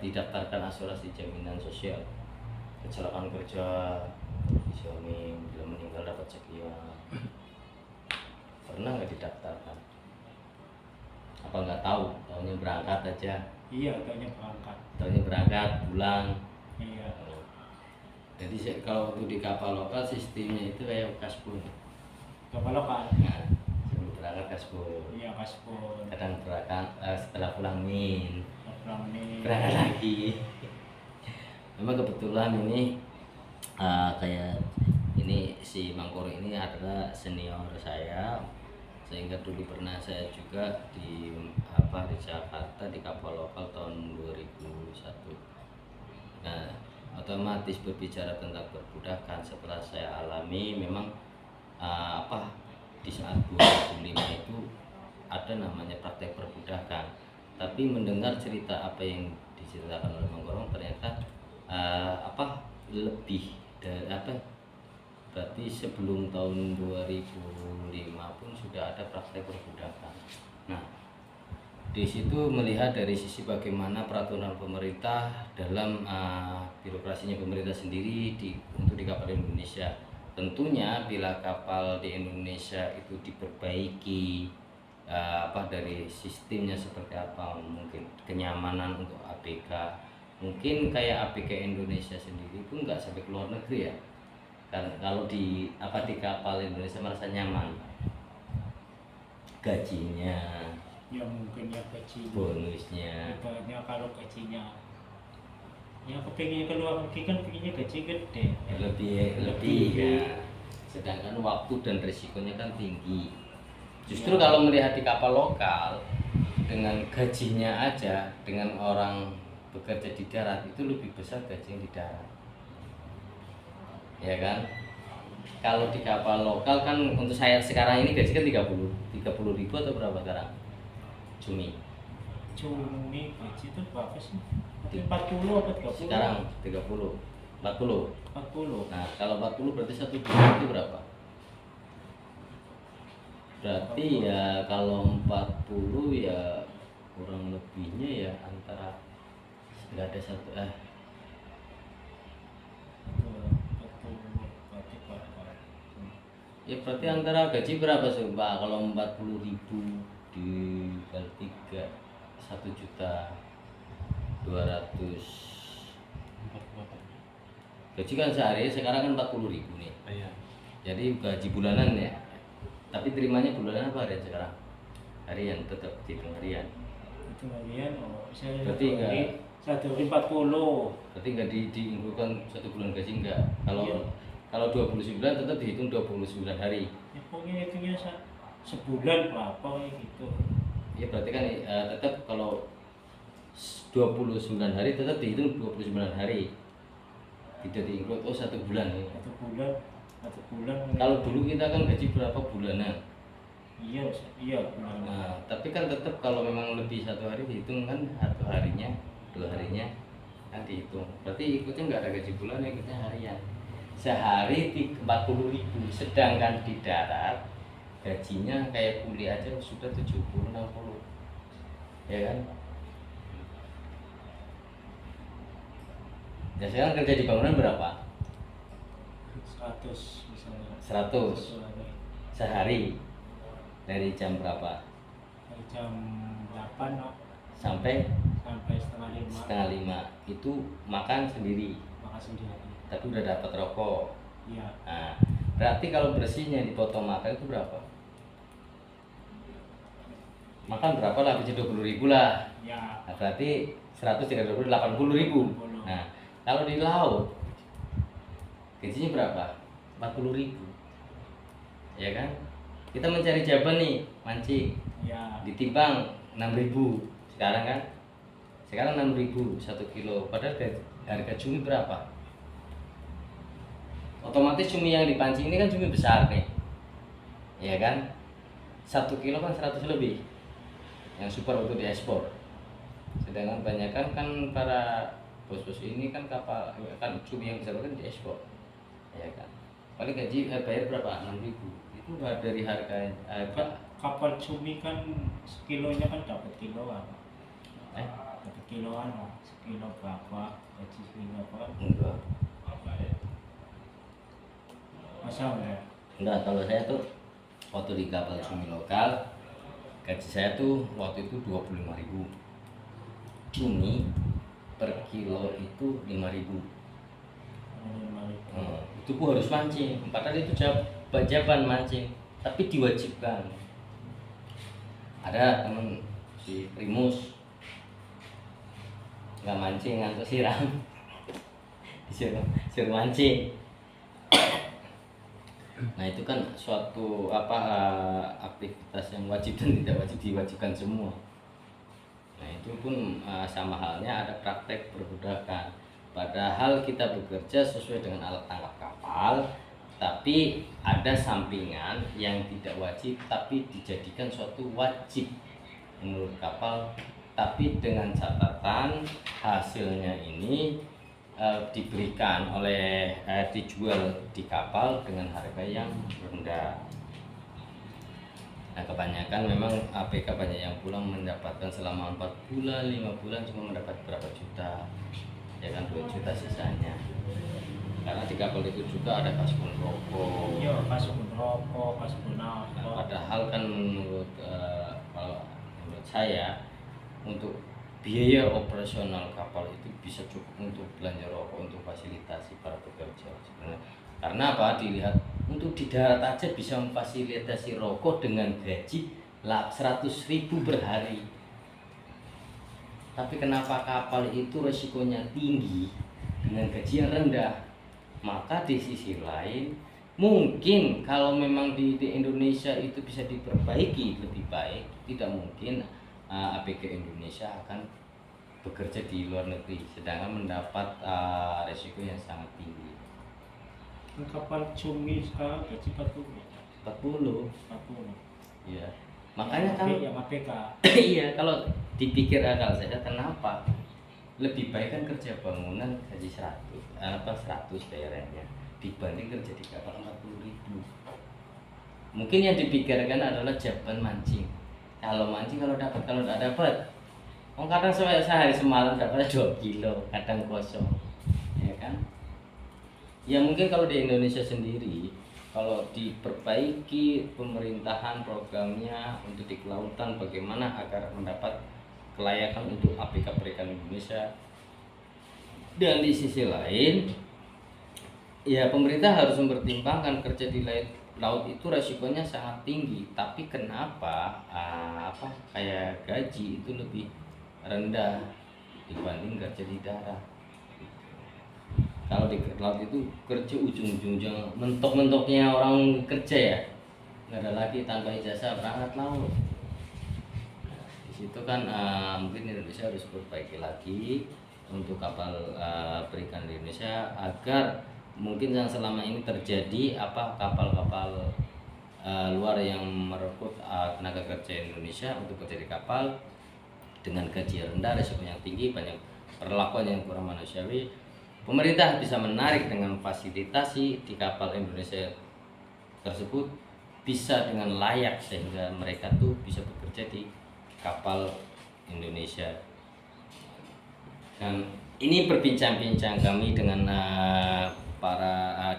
Didaftarkan asuransi jaminan sosial, kecelakaan kerja, suami bila meninggal dapat sekian. Pernah nggak didaftarkan? Apa nggak tahu? Tahunya berangkat aja. Iya, tahunya berangkat pulang. Iya. Jadi kalau waktu di kapal lokal sistemnya itu kayak kasbon. Kapal lokal. Nah, sebelum berangkat kasbon. Iya, kasbon. Kadang berangkat setelah pulang berangkat Nih. lagi. Memang kebetulan ini kayak ini si Mangkoro ini adalah senior saya, sehingga dulu pernah saya juga di Jakarta di kapal lokal tahun 2001. Nah, otomatis berbicara tentang perbudakan setelah saya alami memang di saat 2005 itu ada namanya praktek perbudakan. Tapi mendengar cerita apa yang diceritakan oleh Mangkorong ternyata lebih dari berarti sebelum tahun 2005 pun sudah ada praktek perbudakan. Nah, di situ melihat dari sisi bagaimana peraturan pemerintah dalam birokrasinya pemerintah sendiri untuk di kapal Indonesia. Tentunya bila kapal di Indonesia itu diperbaiki dari sistemnya seperti apa, mungkin kenyamanan untuk ABK, mungkin kayak ABK Indonesia sendiri pun nggak sampai ke luar negeri ya. Karena kalau di kapal Indonesia merasa nyaman, gajinya, Ya mungkin ya gaji. bonusnya, Ibaratnya kalau gajinya, ya kepingin keluar negeri kan pengennya gaji gede. lebih ya. Sedangkan waktu dan risikonya kan tinggi. Justru Ya. kalau melihat di kapal lokal dengan gajinya aja, dengan orang bekerja di darat itu lebih besar gaji yang di darat, ya kan? Kalau di kapal lokal kan untuk saya sekarang ini gaji kan 30 ribu atau berapa sekarang? Cumi. Cumi gaji itu berapa sih? 40 apa 30? Sekarang 30, 40. 40. Nah, kalau 40 berarti 1 bulan itu berapa? Berarti ya kalau 40 ya kurang lebihnya ya antara nggak ada satu 40 berarti berapa? ya berarti antara gaji berapa sih Pak? Kalau 40 ribu dikali 3 1.200.000 gaji kan sehari sekarang kan 40 ribu nih. Iya. Jadi gaji bulanan ya. Tapi terimanya bulanan apa harian sekarang? Harian, tetap hitung harian. Itu harian, saya Berarti enggak- satu hari 40. Berarti nggak diinfokan 1 bulan gaji enggak. Kalau Iya. kalau 29 tetap dihitung 29 hari. Ya pokoknya itunya sebulan berapa gitu. Ya berarti kan tetap kalau 29 hari tetap dihitung 29 hari. Tidak diinclude 1 bulan ya. Satu bulan. Kalau dulu kita kan gaji berapa bulanan. Iya, bulan. Nah, tapi kan tetap kalau memang lebih 1 hari dihitung kan 1 harinya, 2 harinya kan dihitung. Berarti ikutnya nggak ada gaji bulan, ikutnya harian. Sehari 40 ribu, sedangkan di darat gajinya kayak kuliah aja sudah 70-60, ya kan? Ya sekarang kerja di bangunan berapa? 100 misalnya. 100 Satu hari. sehari. Dari jam berapa Dari jam 8 no, sampai sampai setengah 5 setengah 5 itu makan sendiri, makan sendiri. tapi udah dapat rokok. Iya. Nah, berarti kalau bersihnya dipotong makan itu berapa? Makan berapa lah, bisa 20 ribu lah. Ya. Nah, berarti 100 3 20 80 ribu. 80. Nah, kalau di laut gajinya berapa? 40 ribu, ya kan? Kita mencari jaban nih, mancing, Ya. ditimbang 6 ribu sekarang kan? Sekarang 6 ribu 1 kilo, padahal harga cumi berapa? Otomatis cumi yang dipancing ini kan cumi besar nih, ya kan? 1 kilo kan 100 lebih yang super untuk diekspor. Sedangkan kebanyakan kan para bos-bos ini kan kapal kan cumi yang besar kan diekspor, ya kan? Paling gaji bayar berapa? 6 ribu. Itu dari harga Kapal cumi kan sekilonya kan dapat kiloan. eh Dapat kiloan, sekilo berapa? Gaji sekilo berapa? enggak. Masa enggak? Enggak, kalau saya tuh waktu di kapal cumi lokal gaji saya tuh waktu itu 25 ribu. Cumi per kilo itu 5 ribu. Itu gua harus mancing, padahal itu jaban mancing, tapi diwajibkan. Ada temen si Primus nggak mancing ngantuk siram disuruh mancing. Nah itu kan suatu aktivitas yang wajib dan tidak wajib, diwajibkan semua. Nah itu pun sama halnya ada praktek perbudakan. Padahal kita bekerja sesuai dengan alat tangkap kapal, tapi ada sampingan yang tidak wajib tapi dijadikan suatu wajib menurut kapal, tapi dengan catatan hasilnya ini diberikan dijual di kapal dengan harga yang rendah. Nah kebanyakan memang APK banyak yang pulang mendapatkan selama 4 bulan 5 bulan cuma mendapat berapa juta, ya kan 2 juta sisanya. Karena di kapal itu juga ada kasbon rokok. Iya, kasbon rokok, kasbon Nah, apa. padahal kan menurut saya untuk biaya operasional kapal itu bisa cukup untuk belanja rokok untuk fasilitasi para pekerja. Sebenarnya Karena apa? Dilihat untuk di darat aja bisa memfasilitasi rokok dengan gaji 100.000 per hari. Tapi kenapa kapal itu resikonya tinggi dengan gaji yang rendah? Maka di sisi lain mungkin kalau memang di Indonesia itu bisa diperbaiki lebih baik, tidak mungkin APK Indonesia akan bekerja di luar negeri sedangkan mendapat resiko yang sangat tinggi. Kapal Cumi sekarang gaji 40. 40. 40. Ya. Makanya kan yang APK. iya, kalau dipikir akal saja kenapa lebih baik kan kerja bangunan gaji 100 bayarannya dibanding kerja di kapal 40.000. Mungkin yang dipikirkan adalah jaban mancing. Kalau mancing kalau dapat, kalau tidak dapat, kadang sehari semalam dapatnya 2 kilo, kadang kosong, ya kan? Ya mungkin kalau di Indonesia sendiri, kalau diperbaiki pemerintahan programnya untuk di kelautan, bagaimana agar mendapat kelayakan untuk APK perikanan Indonesia. Dan di sisi lain, ya pemerintah harus mempertimbangkan kerja di laut itu resikonya sangat tinggi. Tapi kenapa kayak gaji itu lebih rendah dibanding kerja di darat? Kalau di laut itu kerja ujung-ujungnya mentok-mentoknya orang kerja ya, nggak ada lagi tanpa ijazah berangkat laut. Di situ kan mungkin Indonesia harus perbaiki lagi untuk kapal perikanan Indonesia agar mungkin yang selama ini terjadi kapal-kapal luar yang merekrut tenaga kerja Indonesia untuk kerja di kapal dengan gaji rendah, resiko yang tinggi, banyak perlakuan yang kurang manusiawi. Pemerintah bisa menarik dengan fasilitasi di kapal Indonesia tersebut bisa dengan layak sehingga mereka tuh bisa bekerja di kapal Indonesia. Dan ini berbincang-bincang kami dengan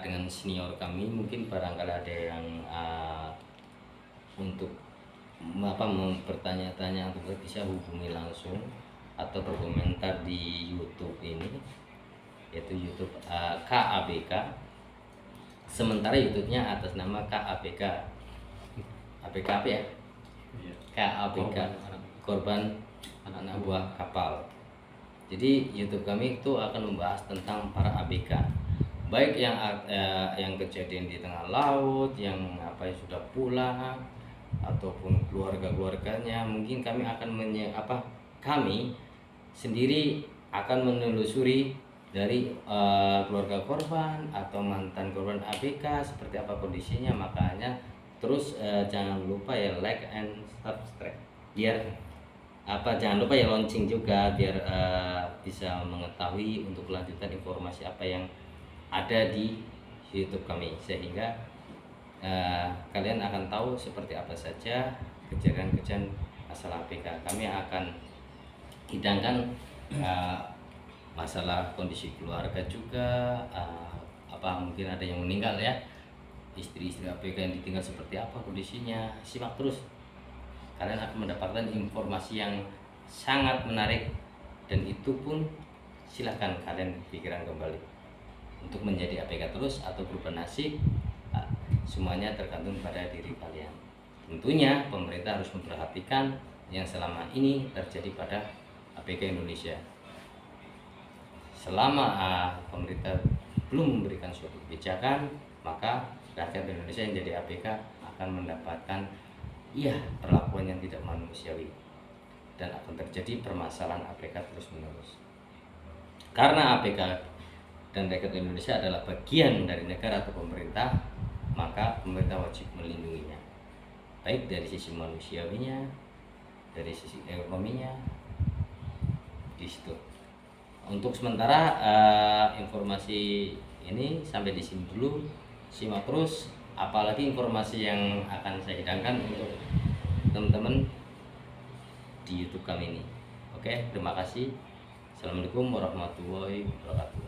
dengan senior kami, mungkin barangkali ada yang untuk bertanya-tanya atau bisa hubungi langsung atau berkomentar di YouTube ini, yaitu YouTube KABK. Sementara YouTube-nya atas nama KABK. ABK apa ya? KABK, korban anak buah kapal. Jadi YouTube kami itu akan membahas tentang para ABK, baik yang kejadian di tengah laut, yang sudah pulang ataupun keluarga-keluarganya. Mungkin kami akan kami sendiri akan menelusuri dari keluarga korban atau mantan korban ABK seperti apa kondisinya. Makanya terus jangan lupa ya like and subscribe, biar jangan lupa ya lonceng juga biar bisa mengetahui untuk kelanjutan informasi apa yang ada di YouTube kami, sehingga kalian akan tahu seperti apa saja kejadian-kejadian masalah ABK. Kami akan hidangkan masalah kondisi keluarga juga, mungkin ada yang meninggal ya, istri-istri ABK yang ditinggal seperti apa kondisinya. Simak terus, kalian akan mendapatkan informasi yang sangat menarik, dan itu pun silahkan kalian pikiran kembali untuk menjadi ABK terus atau berubah nasib. Semuanya tergantung pada diri kalian. Tentunya pemerintah harus memperhatikan yang selama ini terjadi pada ABK Indonesia. Selama pemerintah belum memberikan suatu kebijakan, maka rakyat Indonesia yang jadi ABK akan mendapatkan perlakuan yang tidak manusiawi, dan akan terjadi permasalahan ABK terus menerus. Karena ABK dan rakyat Indonesia adalah bagian dari negara atau pemerintah, maka pemerintah wajib melindunginya, baik dari sisi manusiawinya, dari sisi ekonominya. Di situ. Untuk sementara informasi ini sampai di sini dulu. Simak terus apalagi informasi yang akan saya hidangkan untuk teman-teman di YouTube kami ini. Oke, terima kasih. Assalamualaikum warahmatullahi wabarakatuh.